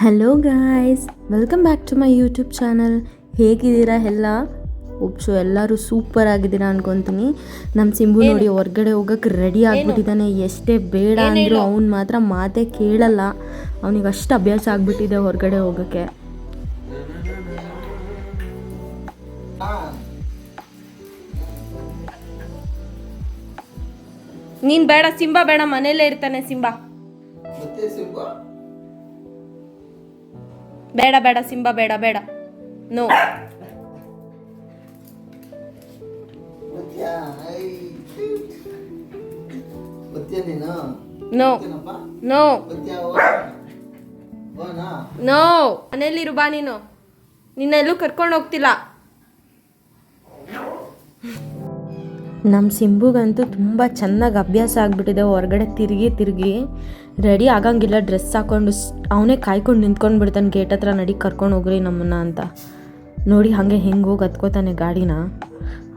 Hello guys, welcome back to my YouTube channel. ಹೇಗಿದ್ದೀರಾ ಎಲ್ಲ? ಒಪ್ಸು ಎಲ್ಲರೂ ಸೂಪರ್ ಆಗಿದ್ದೀರಾ ಅನ್ಕೊತೀನಿ. ನಮ್ಮ ಸಿಂಬು ನೋಡಿ ಹೊರ್ಗಡೆ ಹೋಗೋಕ್ಕೆ ರೆಡಿ ಆಗಿಬಿಟ್ಟಿದ್ದಾನೆ. ಎಷ್ಟೇ ಬೇಡ ಅಂದರೂ ಅವ್ನು ಮಾತ್ರ ಮಾತೇ ಕೇಳಲ್ಲ. ಅವನಿಗೆ ಅಷ್ಟು ಅಭ್ಯಾಸ ಆಗಿಬಿಟ್ಟಿದೆ ಹೊರಗಡೆ ಹೋಗೋಕ್ಕೆ. ನೀನು ಬೇಡ ಸಿಂಬಾ, ಬೇಡ, ಮನೇಲೇ ಇರ್ತಾನೆ ಸಿಂಬಾ. ಬೇಡ ಬೇಡ ಸಿಂಬಾ, ಬೇಡ ಬೇಡ, ನೋ. ನೋ ನೋ ನೋ, ಮನೇಲಿರು ಬಾ. ನೀನು ನಿನ್ನೆಲ್ಲೂ ಕರ್ಕೊಂಡು ಹೋಗ್ತಿಲ್ಲ. ನಮ್ಮ ಸಿಂಬುಗಂತೂ ತುಂಬ ಚೆನ್ನಾಗಿ ಅಭ್ಯಾಸ ಆಗಿಬಿಟ್ಟಿದೆ. ಹೊರಗಡೆ ತಿರುಗಿ ರೆಡಿ ಆಗಂಗಿಲ್ಲ. ಡ್ರೆಸ್ ಹಾಕ್ಕೊಂಡು ಅವನೇ ಕಾಯ್ಕೊಂಡು ನಿಂತ್ಕೊಂಡು ಬಿಡ್ತಾನೆ ಗೇಟ್ ಹತ್ರ. ನಡಿ ಕರ್ಕೊಂಡು ಹೋಗ್ರಿ ನಮ್ಮನ್ನು ಅಂತ. ನೋಡಿ ಹಾಗೆ ಹೆಂಗೆ ಹೋಗಿ ಹತ್ಕೋತಾನೆ ಗಾಡಿನ.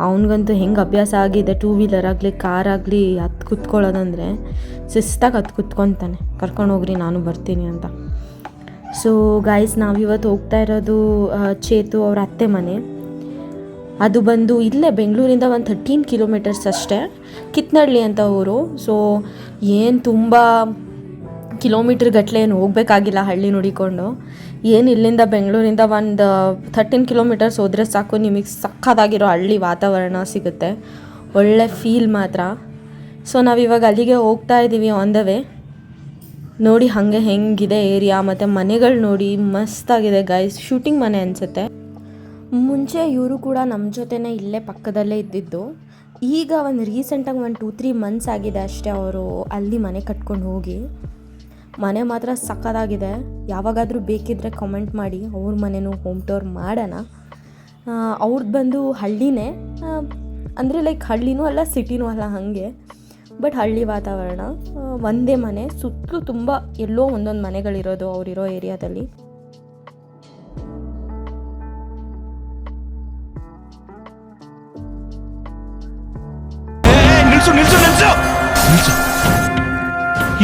ಅವನಿಗಂತೂ ಹೆಂಗೆ ಅಭ್ಯಾಸ ಆಗಿದೆ, ಟೂ ವೀಲರ್ ಆಗಲಿ ಕಾರ್ ಆಗಲಿ ಹತ್ತು ಕುತ್ಕೊಳ್ಳೋದಂದರೆ ಶಿಸ್ತಾಗಿ ಹತ್ತು ಕುತ್ಕೊತಾನೆ. ಕರ್ಕೊಂಡು ಹೋಗ್ರಿ ನಾನು ಬರ್ತೀನಿ ಅಂತ. ಸೊ ಗಾಯ್ಸ್, ನಾವಿವತ್ತು ಹೋಗ್ತಾ ಇರೋದು ಚೇತು ಅವ್ರ ಅತ್ತೆ ಮನೆ. ಅದು ಬಂದು ಇಲ್ಲೇ ಬೆಂಗಳೂರಿಂದ ಒಂದು 13 ಕಿಲೋಮೀಟರ್ಸ್ ಅಷ್ಟೇ, ಕಿತ್ನಳ್ಳಿ ಅಂತ ಊರು. ಸೊ ಏನು ತುಂಬ ಕಿಲೋಮೀಟ್ರ್ ಗಟ್ಟಲೆ ಏನು ಹೋಗಬೇಕಾಗಿಲ್ಲ ಹಳ್ಳಿ ನೋಡಿಕೊಂಡು. ಏನು ಇಲ್ಲಿಂದ ಬೆಂಗಳೂರಿಂದ ಒಂದು 13 ಕಿಲೋಮೀಟರ್ಸ್ ಹೋದರೆ ಸಾಕು, ನಿಮಗೆ ಸಕ್ಕತ್ತಾಗಿರೋ ಹಳ್ಳಿ ವಾತಾವರಣ ಸಿಗುತ್ತೆ. ಒಳ್ಳೆ ಫೀಲ್ ಮಾತ್ರ. ಸೊ ನಾವಿವಾಗ ಅಲ್ಲಿಗೆ ಹೋಗ್ತಾ ಇದ್ದೀವಿ ಆನ್ ದ ವೇ. ನೋಡಿ ಹಾಗೆ ಹೆಂಗಿದೆ ಏರಿಯಾ, ಮತ್ತು ಮನೆಗಳು ನೋಡಿ ಮಸ್ತಾಗಿದೆ ಗೈಸ್. ಶೂಟಿಂಗ್ ಮನೆ ಅನಿಸುತ್ತೆ. ಮುಂಚೆ ಇವರು ಕೂಡ ನಮ್ಮ ಜೊತೆನೇ ಇಲ್ಲೇ ಪಕ್ಕದಲ್ಲೇ ಇದ್ದಿದ್ದು. ಈಗ ಒಂದು ರೀಸೆಂಟಾಗಿ ಒಂದು 2-3 ಮಂತ್ಸ್ ಆಗಿದೆ ಅಷ್ಟೇ ಅವರು ಅಲ್ಲಿ ಮನೆ ಕಟ್ಕೊಂಡು ಹೋಗಿ. ಮನೆ ಮಾತ್ರ ಸಕ್ಕತ್ತಾಗಿದೆ. ಯಾವಾಗಾದರೂ ಬೇಕಿದ್ದರೆ ಕಮೆಂಟ್ ಮಾಡಿ, ಅವ್ರ ಮನೆಯೂ ಹೋಮ್ ಟೂರ್ ಮಾಡೋಣ. ಅವ್ರದ್ದು ಬಂದು ಹಳ್ಳಿನೇ, ಅಂದರೆ ಲೈಕ್ ಹಳ್ಳಿನೂ ಅಲ್ಲ ಸಿಟಿನೂ ಅಲ್ಲ, ಹಾಗೆ ಬಟ್ ಹಳ್ಳಿ ವಾತಾವರಣ. ಒಂದೇ ಮನೆ, ಸುತ್ತಲೂ ತುಂಬ ಎಲ್ಲೋ ಒಂದೊಂದು ಮನೆಗಳಿರೋದು ಅವರಿರೋ ಏರಿಯಾದಲ್ಲಿ.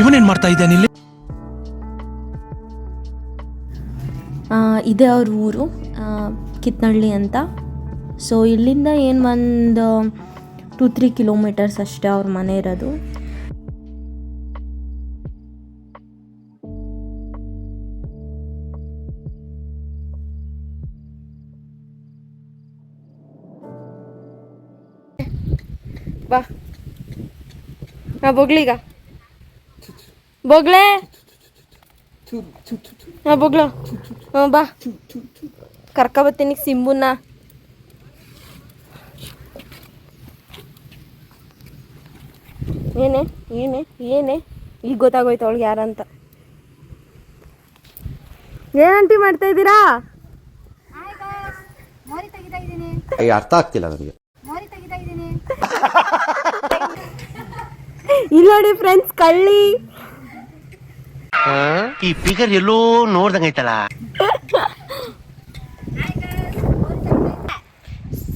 ಇವನೇನ್ ಮಾಡ್ತಾ ಇದ್ದಾನೆ ಇಲ್ಲಿ? ಇದೆ ಅವ್ರ ಊರು ಕಿತ್ನಳ್ಳಿ ಅಂತ. ಸೊ ಇಲ್ಲಿಂದ ಏನು ಒಂದು 2-3 ಕಿಲೋಮೀಟರ್ಸ್ ಅಷ್ಟೇ ಅವ್ರ ಮನೆ ಇರೋದು. ಬಾ ಬೊಗ್ಳೀಗ ಬೊಗ್ಳೆ. ಬೊಗ್ಳು, ಬಾ ಕರ್ಕೊಬತ್ತೀನಿ ಸಿಂಬುನ. ಏನೇ ಏನೇ ಏನೇ ಈಗ ಗೊತ್ತಾಗೋಯ್ತು ಅವಳಿಗೆ ಯಾರಂತ. ಏನಂಟಿ ಮಾಡ್ತಾ ಇದ್ದೀರಾ? ಅರ್ಥ ಆಗ್ತಿಲ್ಲ ನನಗೆ. ಇಲ್ಲಿ ನೋಡಿ ಫ್ರೆಂಡ್ಸ್, ಕಳ್ಳಿ. ಈ ಫಿಗರ್ ಎಲ್ಲೋ ನೋಡ್ದಂಗೈತಲ್ಲ.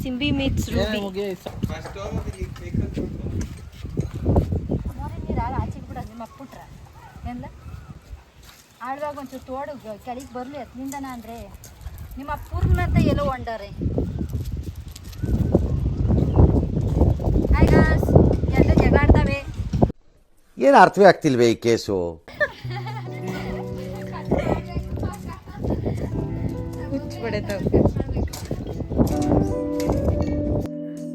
ಸಿಂಬಿ ಮೀಟ್ಸ್ ರೂಬಿ. ಆಳ್ವಾಗ ಒಂಚೂರು ತೋಡು ಕೆಳಗೆ ಬರಲಿ ಹತ್ನಿಂದನ ಅಂದರೆ ನಿಮ್ಮ ಪೂರ್ಣತೆ ಎಲ್ಲೋ ಹೊಂಡಾರೆ. ಎಲ್ಲ ಜಗಾಡ್ತವೆ. ಏನು ಅರ್ಥವೇ ಆಗ್ತಿಲ್ವೇ ಈ ಕೇಸು?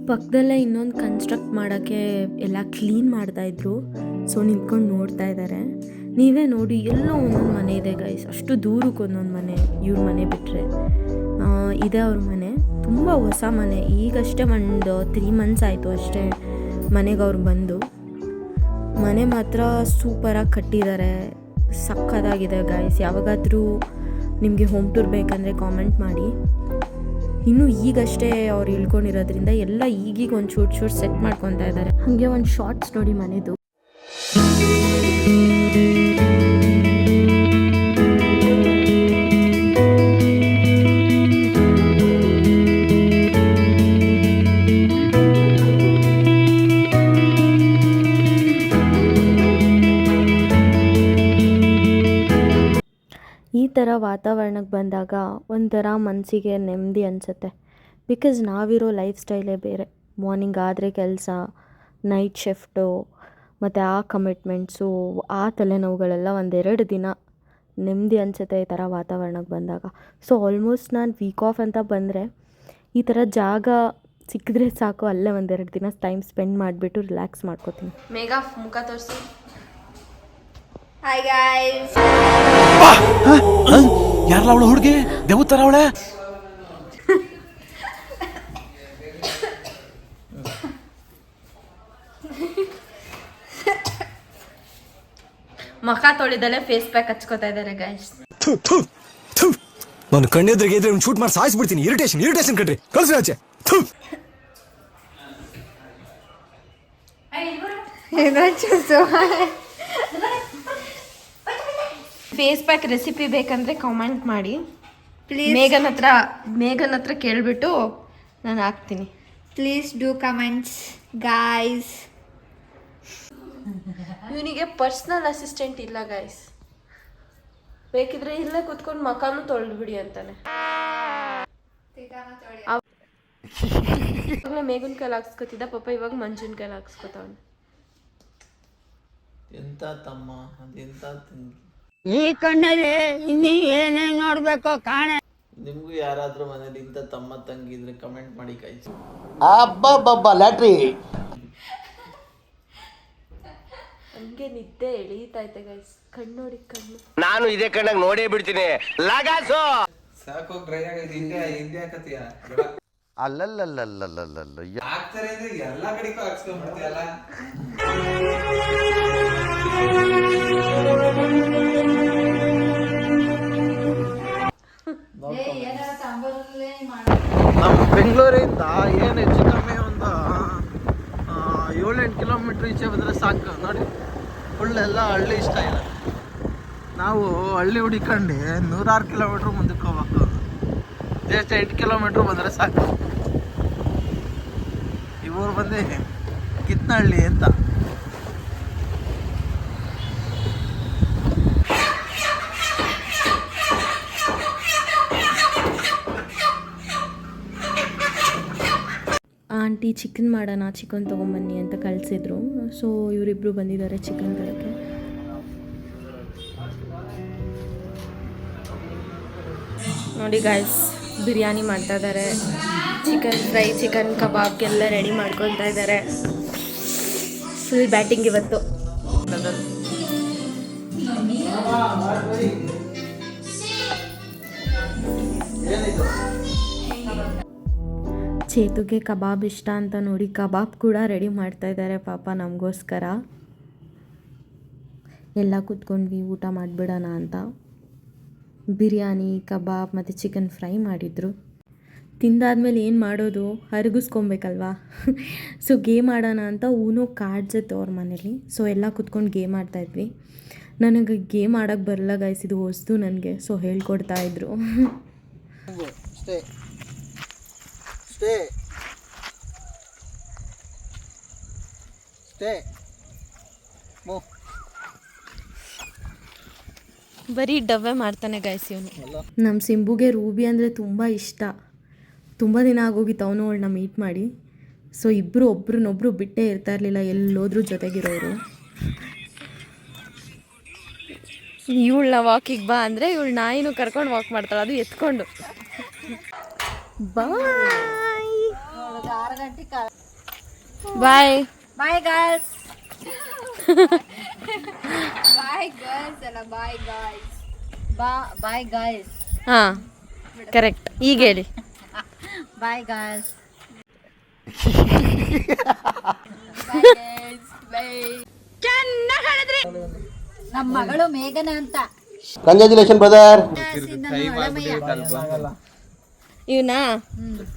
ಪಕ್ಕದಲ್ಲೇ ಇನ್ನೊಂದು ಕನ್ಸ್ಟ್ರಕ್ಟ್ ಮಾಡೋಕ್ಕೆ ಎಲ್ಲ ಕ್ಲೀನ್ ಮಾಡ್ತಾಯಿದ್ರು. ಸೊ ನಿಂತ್ಕೊಂಡು ನೋಡ್ತಾ ಇದ್ದಾರೆ. ನೀವೇ ನೋಡಿ, ಎಲ್ಲೋ ಒಂದೊಂದು ಮನೆ ಇದೆ ಗೈಸ್. ಅಷ್ಟು ದೂರಕ್ಕೆ ಒಂದೊಂದು ಮನೆ. ಇವ್ರ ಮನೆ ಬಿಟ್ಟರೆ ಇದೆ ಅವ್ರ ಮನೆ. ತುಂಬ ಹೊಸ ಮನೆ. ಈಗಷ್ಟೇ ಒಂದು 3 ಮಂತ್ಸ್ ಆಯಿತು ಅಷ್ಟೇ ಮನೆಗೆ ಅವ್ರು ಬಂದು. ಮನೆ ಮಾತ್ರ ಸೂಪರಾಗಿ ಕಟ್ಟಿದ್ದಾರೆ. ಸಕ್ಕತ್ತಾಗಿದೆ ಗೈಸ್. ಯಾವಾಗಾದರೂ ನಿಮಗೆ ಹೋಮ್ ಟೂರ್ ಬೇಕಂದರೆ ಕಾಮೆಂಟ್ ಮಾಡಿ. ಇನ್ನೂ ಈಗಷ್ಟೇ ಅವ್ರು ಇಳ್ಕೊಂಡಿರೋದ್ರಿಂದ ಎಲ್ಲ ಈಗೀಗ ಒಂದು ಶೂಟ್ ಸೆಟ್ ಮಾಡ್ಕೊತಾ ಇದ್ದಾರೆ. ಹಾಗೆ ಒಂದು ಶಾರ್ಟ್ಸ್ ನೋಡಿ ಮನೆದು. ಈ ಥರ ವಾತಾವರಣಕ್ಕೆ ಬಂದಾಗ ಒಂಥರ ಮನಸ್ಸಿಗೆ ನೆಮ್ಮದಿ ಅನಿಸುತ್ತೆ. ಬಿಕಾಸ್ ನಾವಿರೋ ಲೈಫ್ ಸ್ಟೈಲೇ ಬೇರೆ. ಮಾರ್ನಿಂಗ್ ಆದರೆ ಕೆಲಸ, ನೈಟ್ ಶಿಫ್ಟು, ಮತ್ತು ಆ ಕಮಿಟ್ಮೆಂಟ್ಸು, ಆ ತಲೆನೋವುಗಳೆಲ್ಲ ಒಂದೆರಡು ದಿನ ನೆಮ್ಮದಿ ಅನಿಸುತ್ತೆ ಈ ಥರ ವಾತಾವರಣಕ್ಕೆ ಬಂದಾಗ. ಸೊ ಆಲ್ಮೋಸ್ಟ್ ನಾನು ವೀಕ್ ಆಫ್ ಅಂತ ಬಂದರೆ ಈ ಥರ ಜಾಗ ಸಿಕ್ಕಿದ್ರೆ ಸಾಕು, ಅಲ್ಲೇ ಒಂದೆರಡು ದಿನ ಟೈಮ್ ಸ್ಪೆಂಡ್ ಮಾಡಿಬಿಟ್ಟು ರಿಲ್ಯಾಕ್ಸ್ ಮಾಡ್ಕೋತೀನಿ. ಮೇಘಾ ಮುಖ ತೋರಿಸಿ. Hi guys. ಯಾರಲ್ಲ ಅವಳು ಹುಡುಗಿ ದೇವತರ ಅವಳೆ? ಮುಖ ತೊಳಿದಲ್ಲೇ ಫೇಸ್ ಪ್ಯಾಕ್ ಹಚ್ಕೋತಾ ಇದ್ದಾರೆ ಗಾಯ್ಸ್. ನಾನು ಕಣ್ಣೆದ್ರಿಗೆ ಇದ್ರೆ ಶೂಟ್ ಮಾಡಿ ಸಾಯಿಸ್ಬಿಡ್ತೀನಿ. ಇರಿಟೇಷನ್ ಕಣ್ರಿ, ಕಳ್ಸಿ ಆಚೆ. ಫೇಸ್ ಪ್ಯಾಕ್ ರೆಸಿಪಿ ಬೇಕಂದ್ರೆ ಕಾಮೆಂಟ್ ಮಾಡಿ ಪ್ಲೀಸ್. ಮೇಘನ್ ಹತ್ರ ಕೇಳ್ಬಿಟ್ಟು ನಾನು ಹಾಕ್ತೀನಿ. Please do comments guys. ಇವನಿಗೆ ಪರ್ಸ್ನಲ್ ಅಸಿಸ್ಟೆಂಟ್ ಇಲ್ಲ ಗಾಯ್ಸ್. ಬೇಕಿದ್ರೆ ಇಲ್ಲೇ ಕುತ್ಕೊಂಡು ಮಕಾನು ತೊಳೆದ್ಬಿಡಿ ಅಂತಾನೆ. ಇವಾಗಲೇ ಮೇಘನ್ ಕೈಲಿ ಹಾಕ್ಸ್ಕೊತಿದ್ದ ಪಾಪ, ಇವಾಗ ಮಂಜುನ್ ಕೈಲಿ ಹಾಕ್ಸ್ಕೊತಾವನೆ. ಎಂತ ತಮ್ಮ ಅದೆಂತ ತಂಗಿ. ಈ ಕಣ್ಣಲ್ಲಿ ಇನ್ನೀ ಏನೇನ್ ನೋಡ್ಬೇಕೋ ಕಾಣೆ. ನಿಮ್ಗೂ ಯಾರಾದ್ರೂ ಮನೇಲಿ ಇಂಥ ತಮ್ಮ ತಂಗಿ ಇದ್ರೆ ಕಮೆಂಟ್ ಮಾಡಿ ಕಾಯ್ಸಿ. ಅಬ್ಬಬ್ಬಬ್ಬ ಲ್ಯಾಟ್ರಿ. ಹಂಗೆ ನಿದ್ದೆ ಎಳೀತೈತೆ ಗೈಸ್. ಕಣ್ಣು ನಾನು ಇದೇ ಕಣ್ಣಾಗ ನೋಡೇ ಬಿಡ್ತೀನಿ. ಲಗಾಸು ಸಾಕು ಡ್ರೈ ಆಗಿದೆ. ಹಿಂದೆ ಹಾಕತ್ತೀಯ ಅಲ್ಲಲ್ಲಲ್ಲಲ್ಲಲ್ಲಲ್ಲ ಹಾಕ್ತಾರೆ ಅಂದ್ರೆ ಎಲ್ಲಾ ಕಡೆಗೂ ಹಾಕ್ಸ್ಕೊಂಡ್ಬಿಡ್ತೀಯಲ್ಲ. ನಮ್ಮ ಬೆಂಗಳೂರಿಂದ ಏನು ಹೆಚ್ಚು ಕಮ್ಮಿ ಒಂದು 7-8 ಕಿಲೋಮೀಟ್ರ್ ಈಚೆ ಬಂದರೆ ಸಾಕು ನೋಡಿ. ಫುಲ್ಲೆಲ್ಲ ಹಳ್ಳಿ ಇಷ್ಟ ಇಲ್ಲ. ನಾವು ಹಳ್ಳಿ ಹುಡಿಕೊಂಡು 106 ಕಿಲೋಮೀಟ್ರ್ ಮುಂದಕ್ಕೆ ಹೋಗ್ಬೇಕು. ಜಸ್ಟ್ 8 ಕಿಲೋಮೀಟ್ರ್ ಬಂದರೆ ಸಾಕು. ಈ ಊರು ಬಂದು ಕಿತ್ನಹಳ್ಳಿ ಅಂತ. ಆಂಟಿ ಚಿಕನ್ ಮಾಡೋಣ, ಚಿಕನ್ ತೊಗೊಂಬನ್ನಿ ಅಂತ ಕಳಿಸಿದ್ರು. ಸೊ ಇವರಿಬ್ಬರು ಬಂದಿದ್ದಾರೆ ಚಿಕನ್ ತರೋಕ್ಕೆ. ನೋಡಿ ಗಾಯ್ಸ್, ಬಿರಿಯಾನಿ ಮಾಡ್ತಾ ಇದ್ದಾರೆ. ಚಿಕನ್ ಫ್ರೈ, ಚಿಕನ್ ಕಬಾಬ್ಗೆಲ್ಲ ರೆಡಿ ಮಾಡ್ಕೊತಾ ಇದ್ದಾರೆ. ಫುಲ್ ಬ್ಯಾಟಿಂಗ್ ಇವತ್ತು. ಚೇತುಗೆ ಕಬಾಬ್ ಇಷ್ಟ ಅಂತ ನೋಡಿ ಕಬಾಬ್ ಕೂಡ ರೆಡಿ ಮಾಡ್ತಾ ಇದ್ದಾರೆ ಪಾಪ ನಮಗೋಸ್ಕರ. ಎಲ್ಲ ಕೂತ್ಕೊಂಡ್ವಿ ಊಟ ಮಾಡಿಬಿಡೋಣ ಅಂತ. ಬಿರಿಯಾನಿ, ಕಬಾಬ್ ಮತ್ತು ಚಿಕನ್ ಫ್ರೈ ಮಾಡಿದರು. ತಿಂದಾದ್ಮೇಲೆ ಏನು ಮಾಡೋದು, ಹರಗಿಸ್ಕೊಬೇಕಲ್ವಾ. ಸೊ ಗೇಮ್ ಆಡೋಣ ಅಂತ ಊನೋ ಕಾರ್ಡ್ಸ್ ಇತ್ತು ಅವ್ರ ಮನೇಲಿ. ಸೊ ಎಲ್ಲ ಕೂತ್ಕೊಂಡು ಗೇಮ್ ಆಡ್ತಾಯಿದ್ವಿ. ನನಗೆ ಗೇಮ್ ಆಡೋಕ್ಕೆ ಬರಲ್ಲ ಗೈಸ್, ಇದು ಹೊಸ್ದು ನನಗೆ. ಸೊ ಹೇಳ್ಕೊಡ್ತಾಯಿದ್ರು. ಬರೀ ಡವ್ವೆ ಮಾಡ್ತಾನೆ ಗೈಸ್ ಇವನು. ನಮ್ಮ ಸಿಂಬುಗೆ ರೂಬಿ ಅಂದರೆ ತುಂಬ ಇಷ್ಟ. ತುಂಬ ದಿನ ಆಗೋಗಿತ್ತು ಅವನು ಅವಳನ್ನ ಮೀಟ್ ಮಾಡಿ. ಸೊ ಇಬ್ಬರು ಒಬ್ರನ್ನೊಬ್ರು ಬಿಟ್ಟೇ ಇರ್ತಾ ಇರಲಿಲ್ಲ, ಎಲ್ಲೋದ್ರೂ ಜೊತೆಗಿರೋರು. ಇವಳನ್ನ ವಾಕಿಗೆ ಬಾ ಅಂದರೆ ಇವಳು ನಾಯಿನೂ ಕರ್ಕೊಂಡು ವಾಕ್ ಮಾಡ್ತಾಳೆ, ಅದು ಎತ್ಕೊಂಡು. ಬಾಯ್ ಬಾಯ್ ಗರ್ಲ್ಸ್. ಬಾಯ್ ಗರ್ಲ್ಸ್ ಅಲ್ಲ, ಬಾಯ್ ಗಾಯ್ಸ್. Bye guys. ಹಾಂ ಕರೆಕ್ಟ್, ಈಗ ಹೇಳಿ. Bye guys. ನಮ್ಮ ಮಗಳು ಮೇಘನ ಅಂತ. Congratulation brother. ಇವನಾ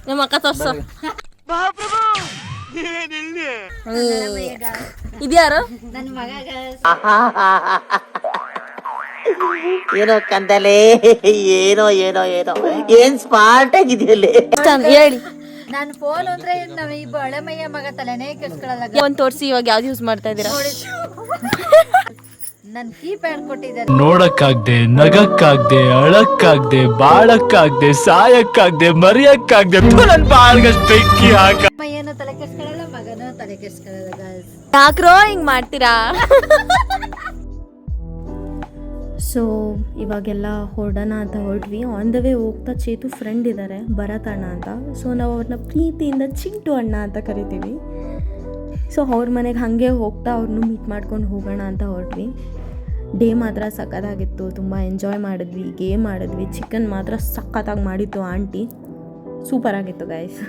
ನಮ್ಮ ಅಕ್ಕ ತೋರ್ಸು. ಇದ್ಯಾರು? ನನ್ನ ಮಗ ಗರ್ಲ್ಸ್. ಏನೋ ಕಂದಲೆ, ಏನೋ ಏನೋ ಏನೋ ಏನ್ ಸ್ಮಾರ್ಟ್ ಆಗಿದೆಯಲ್ಲಿ ಹೇಳಿ. ನನ್ನ ಫೋನ್ ಅಂದ್ರೆ ನಮ್ಮ ಈ ಹಳೆಮಯ್ಯ ಮಗ ತಲೆನೇ ಕೆಡ್ಸ್ಕೊಳ್ಳಲ್ಲ. ಒಂದು ತೋರಿಸಿ, ಇವಾಗ ಯಾವ್ದು ಯೂಸ್ ಮಾಡ್ತಾ ಇದ್ದೀರಾ? ನನ್ ಕೀಪ್ಯಾಡ್ ಕೊಟ್ಟಿದ್ದಾರೆ. ನೋಡಕ್ಕಾಗ್ದೆ, ನಗಕ್ಕಾಗ್ದೆ, ಅಳಕ್ಕಾಗ್ದೆ, ಬಾಳಕ್ಕಾಗ್ದೆ, ಸಾಯಕ್ಕಾಗ್ದೆ, ಮರಿಯಕ್ಕಾಗ್ದೆ, ನನ್ ಬಾಳ್ಗಷ್ಟು ಬೆಂಕಿ ಹಾಕ. ಅಮ್ಮ ಏನೋ ತಲೆ ಕೆಡ್ಸ್ಕೊಳ್ಳಲ್ಲ, ಮಗನೂ ತಲೆ ಕೆಡ್ಸ್ಕೊಳ್ಳಲ್ಲ ಗೈಸ್. ಯಾಕ್ರೋ ಹಿಂಗ್ ಮಾಡ್ತೀರಾ? ಸೊ ಇವಾಗೆಲ್ಲ ಹೊರಡೋಣ ಅಂತ ಹೊರಟ್ವಿ. ಆನ್ ದ ವೇ ಹೋಗ್ತಾ ಚೇತು ಫ್ರೆಂಡ್ ಇದ್ದಾರೆ ಭರತ್ ಅಣ್ಣ ಅಂತ. ಸೊ ನಾವು ಅವ್ರನ್ನ ಪ್ರೀತಿಯಿಂದ ಚಿಂಟು ಅಣ್ಣ ಅಂತ ಕರಿತೀವಿ. ಸೊ ಅವ್ರ ಮನೆಗೆ ಹಾಗೆ ಹೋಗ್ತಾ ಅವ್ರನ್ನೂ ಮೀಟ್ ಮಾಡ್ಕೊಂಡು ಹೋಗೋಣ ಅಂತ ಹೊರಟ್ವಿ. ಡೇ ಮಾತ್ರ ಸಖತ್ತಾಗಿತ್ತು, ತುಂಬ ಎಂಜಾಯ್ ಮಾಡಿದ್ವಿ, ಗೇಮ್ ಆಡಿದ್ವಿ. ಚಿಕನ್ ಮಾತ್ರ ಸಖತ್ತಾಗಿ ಮಾಡಿತ್ತು ಆಂಟಿ, ಸೂಪರಾಗಿತ್ತು ಗೈಸ್.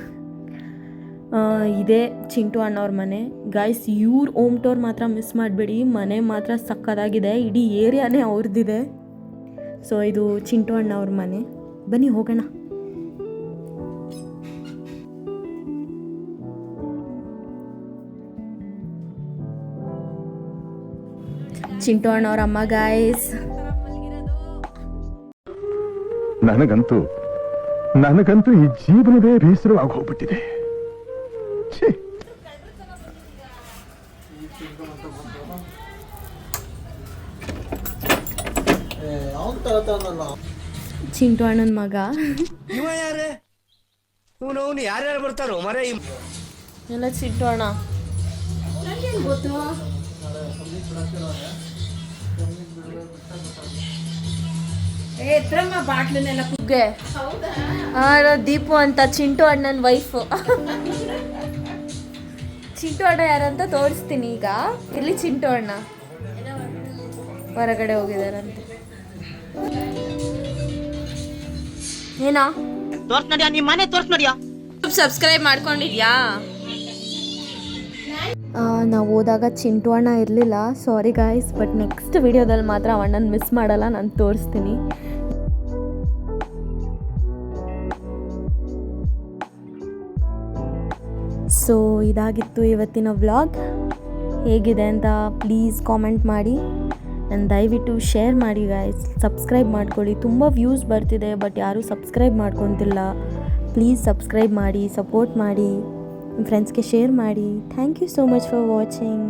ಇದೇ ಚಿಂಟು ಅಣ್ಣವ್ರ ಮನೆ ಗೈಸ್. ಇವ್ರ ಹೋಮ್ ಟೂರ್ ಮಾತ್ರ ಮಿಸ್ ಮಾಡಬೇಡಿ, ಮನೆ ಮಾತ್ರ ಸಕ್ಕತ್ತಾಗಿದೆ, ಇಡೀ ಏರಿಯಾನೇ ಅವ್ರದ್ದಿದೆ. ಸೊ ಇದು ಚಿಂಟು ಅಣ್ಣವ್ರ ಮನೆ, ಬನ್ನಿ ಹೋಗೋಣ. ಚಿಂಟು ಅಣ್ಣವ್ರ ಅಮ್ಮ ಗೈಸ್. ನನಗಂತೂ ಈ ಜೀವನವೇ ಬೇಸರವಾಗಿ ಹೋಗ್ಬಿಟ್ಟಿದೆ. ಚಿಂಟು ಅಣ್ಣನ ಮಗ. ಇವ ಯಾರೇ ಅವನು ಯಾರ್ಯಾರು ಬರ್ತಾರೋ ಮರ ಎಲ್ಲ ಚಿಂಟು ಅಣ್ಣ. ದೀಪು ಅಂತ ಚಿಂಟು ಅಣ್ಣನ ವೈಫು. ಚಿಂಟು ಅಣ್ಣ ಯಾರಂತ ತೋರಿಸ್ತೀನಿ ಈಗ. ಇಲ್ಲಿ ಚಿಂಟು ಅಣ್ಣ ಹೊರಗಡೆ ಹೋಗಿದಾರಂತೆ. ಏನಾ ತೋರ್ಸ್ ನಡಿಯಾ, ನಿಮ್ಮ ಮನೆ ತೋರ್ಸ್ ನಡಿಯಾ. ಸಬ್ಸ್ಕ್ರೈಬ್ ಮಾಡ್ಕೊಂಡಿದ್ಯಾ? ನಾವು ಹೋದಾಗ ಚಿಂಟು ಅಣ್ಣ ಇರಲಿಲ್ಲ, ಸಾರಿ ಗಾಯ್ಸ್. ಬಟ್ ನೆಕ್ಸ್ಟ್ ವಿಡಿಯೋದಲ್ಲಿ ಮಾತ್ರ ಅಣ್ಣನ ಮಿಸ್ ಮಾಡಲ್ಲ, ನಾನು ತೋರಿಸ್ತೀನಿ. ಸೊ ಇದಾಗಿತ್ತು ಇವತ್ತಿನ ವ್ಲಾಗ್. ಹೇಗಿದೆ ಅಂತ ಪ್ಲೀಸ್ ಕಾಮೆಂಟ್ ಮಾಡಿ, ನಾನು ದಯವಿಟ್ಟು ಶೇರ್ ಮಾಡಿ ಗಾಯ್ಸ್. ಸಬ್ಸ್ಕ್ರೈಬ್ ಮಾಡ್ಕೊಳ್ಳಿ, ತುಂಬ ವ್ಯೂಸ್ ಬರ್ತಿದೆ ಬಟ್ ಯಾರೂ ಸಬ್ಸ್ಕ್ರೈಬ್ ಮಾಡ್ಕೊತಿಲ್ಲ. ಪ್ಲೀಸ್ ಸಬ್ಸ್ಕ್ರೈಬ್ ಮಾಡಿ, ಸಪೋರ್ಟ್ ಮಾಡಿ, ನಿಮ್ಮ ಫ್ರೆಂಡ್ಸ್ಗೆ ಶೇರ್ ಮಾಡಿ. Thank you so much for watching.